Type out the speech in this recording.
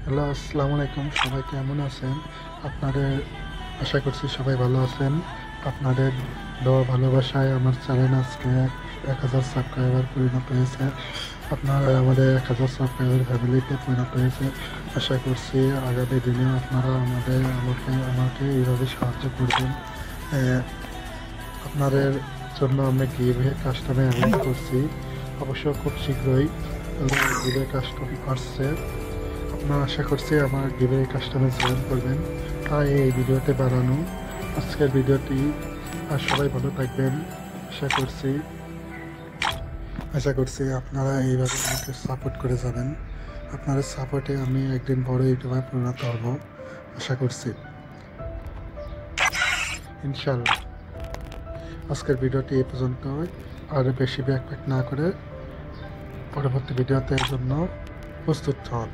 Hello, আসসালামু আলাইকুম। সবাই কেমন আছেন? আপনাদের আশা করছি সবাই ভালো আছেন। আপনাদের দোয়া ভালোবাসায় আমার চ্যানেল আজকে 1000 সাবস্ক্রাইবার পরিণত হয়েছে। আপনারা আমাদের 1000 সাবস্ক্রাইবার ফ্যামিলিতে পরিণত হয়েছে। আশা করছি আগামী দিনে আপনারা আমাকে এইভাবে সাহায্য করবেন। আহ, আপনাদের জন্য আমি গিভওয়ে কাস্টমে অ্যারেঞ্জ করছি। অবশ্য খুব শীঘ্রই গিভওয়ে কাস্টম আসছে। আপনারা আশা করছি আমার গিভওয়ে কাস্টমে জয়েন করবেন। তাই এই ভিডিওতে বানানো আজকের ভিডিওটি। আর সবাই ভালো থাকবেন। আশা করছি আপনারা এইভাবে আমাকে সাপোর্ট করে যাবেন। আপনাদের সাপোর্টে আমি একদিন বড় ইউটিউবার পরিণত হব আশা করছি, ইনশাল্লাহ। আজকের ভিডিওটি এই পর্যন্তই। আর বেশি ব্যাক না করে পরবর্তী ভিডিওতে এর জন্য প্রস্তুত হন।